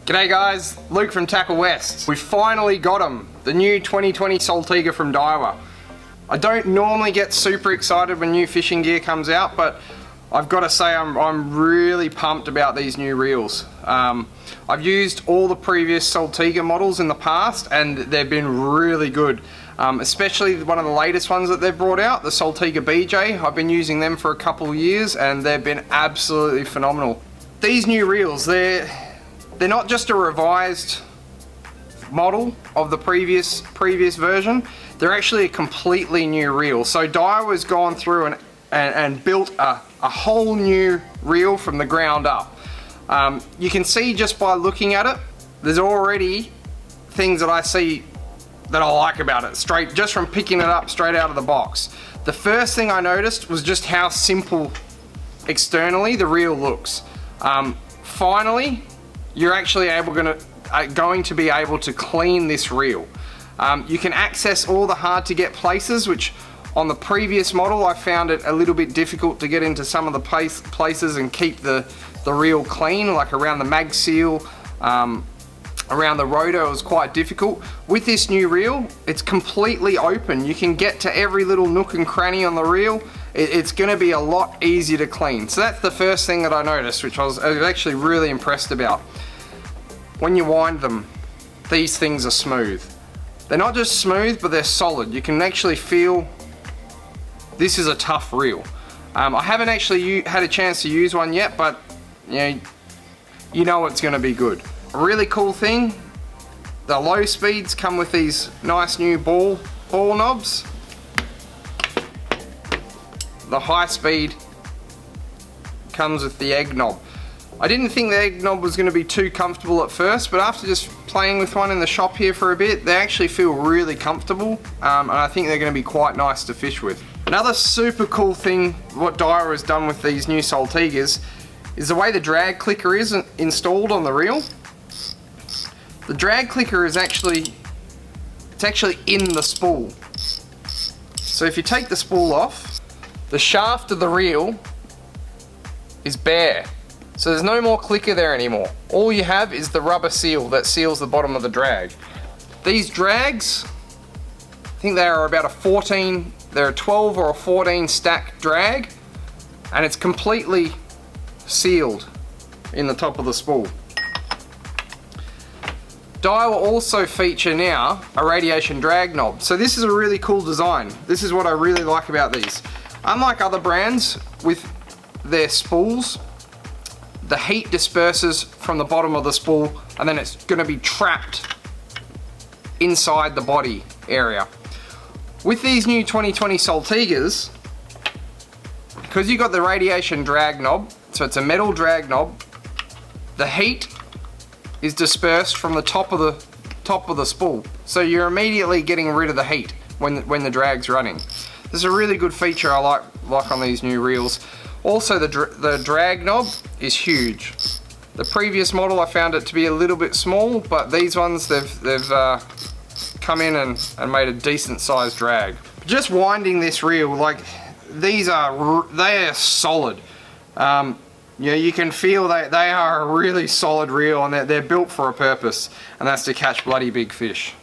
G'day guys, Luke from Tackle West. We finally got them, the new 2020 Saltiga from Daiwa. I don't normally get super excited when new fishing gear comes out, but I've got to say I'm really pumped about these new reels. I've used all the previous Saltiga models in the past and they've been really good. Especially one of the latest ones that they've brought out, the Saltiga BJ. I've been using them for a couple of years and they've been absolutely phenomenal. These new reels, they're not just a revised model of the previous version, they're actually a completely new reel. So Daiwa's gone through and built a whole new reel from the ground up. You can see just by looking at it, there's already things that I see that I like about it, just from picking it up straight out of the box. The first thing I noticed was just how simple externally the reel looks. Finally, you're actually going to be able to clean this reel. You can access all the hard to get places, which on the previous model I found it a little bit difficult to get into some of the places and keep the reel clean, like around the mag seal, around the rotor it was quite difficult. With this new reel, it's completely open. You can get to every little nook and cranny on the reel. It's going to be a lot easier to clean. So that's the first thing that I noticed, which I was actually really impressed about. When you wind them, these things are smooth. They're not just smooth, but they're solid. You can actually feel this is a tough reel. I haven't actually had a chance to use one yet, but you know it's going to be good. A really cool thing, the low speeds come with these nice new ball knobs. The high speed comes with the egg knob. I didn't think the egg knob was going to be too comfortable at first, but after just playing with one in the shop here for a bit, they actually feel really comfortable, and I think they're going to be quite nice to fish with. Another super cool thing what Daiwa has done with these new Saltigas is the way the drag clicker is installed on the reel. The drag clicker is actually in the spool. So if you take the spool off, the shaft of the reel is bare. So there's no more clicker there anymore. All you have is the rubber seal that seals the bottom of the drag. These drags, I think they are about they're a 12 or a 14 stack drag, and it's completely sealed in the top of the spool. Daiwa also feature now a radiation drag knob. So this is a really cool design. This is what I really like about these. Unlike other brands with their spools, the heat disperses from the bottom of the spool and then it's going to be trapped inside the body area. With these new 2020 Saltigas, because you've got the radiation drag knob, so it's a metal drag knob, the heat is dispersed from the top of the spool. So you're immediately getting rid of the heat when the drag's running. This is a really good feature I like on these new reels. Also, the drag knob is huge. The previous model I found it to be a little bit small, but these ones they've come in and made a decent sized drag. Just winding this reel, like they are solid. You can feel that they are a really solid reel and they're built for a purpose, and that's to catch bloody big fish.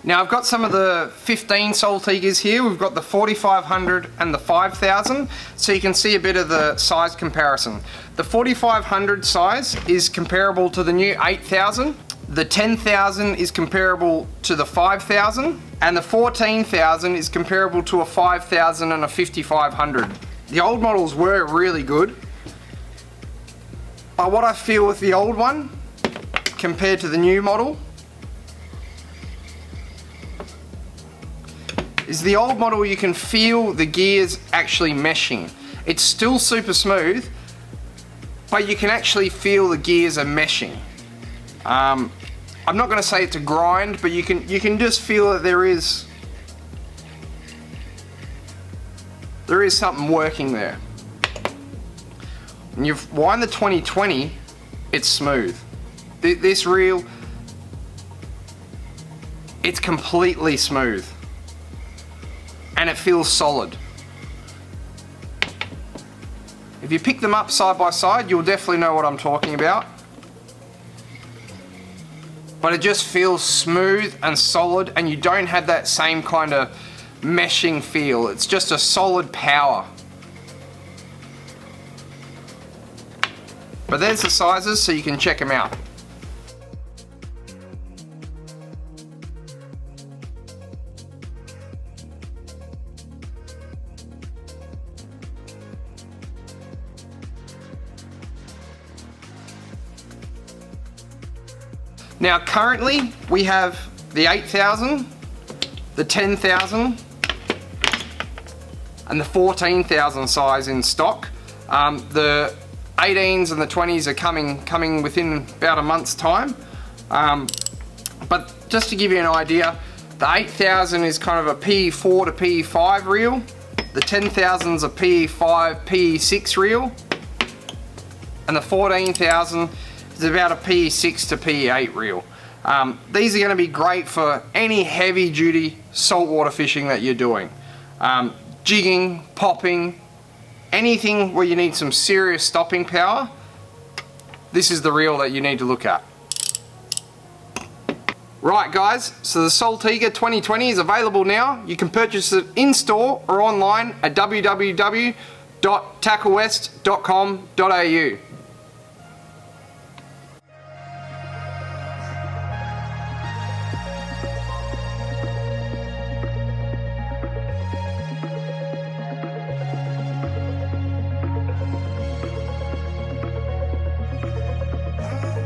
Now I've got some of the 15 Saltigas here. We've got the 4500 and the 5000, so you can see a bit of the size comparison. The 4500 size is comparable to the new 8000. The 10,000 is comparable to the 5,000, and the 14,000 is comparable to a 5,000 and a 5500. The old models were really good, but what I feel with the old one compared to the new model is the old model you can feel the gears actually meshing. It's still super smooth, but you can actually feel the gears are meshing. I'm not going to say it's a grind, but you can just feel that there is something working there. When you wind the 2020, it's smooth. This reel, it's completely smooth. And it feels solid. If you pick them up side by side, you'll definitely know what I'm talking about. but it just feels smooth and solid, and you don't have that same kind of meshing feel. It's just a solid power. But there's the sizes, so you can check them out. Now currently we have the 8,000, the 10,000 and the 14,000 size in stock. The 18s and the 20s are coming within about a month's time. But just to give you an idea, the 8,000 is kind of a PE4 to PE5 reel. The 10,000 is a PE5, PE6 reel. And the 14,000 is about a PE6 to PE8 reel. These are going to be great for any heavy duty saltwater fishing that you're doing. Jigging, popping, anything where you need some serious stopping power, this is the reel that you need to look at. Right guys, so the Saltiga 2020 is available now. You can purchase it in store or online at www.tacklewest.com.au.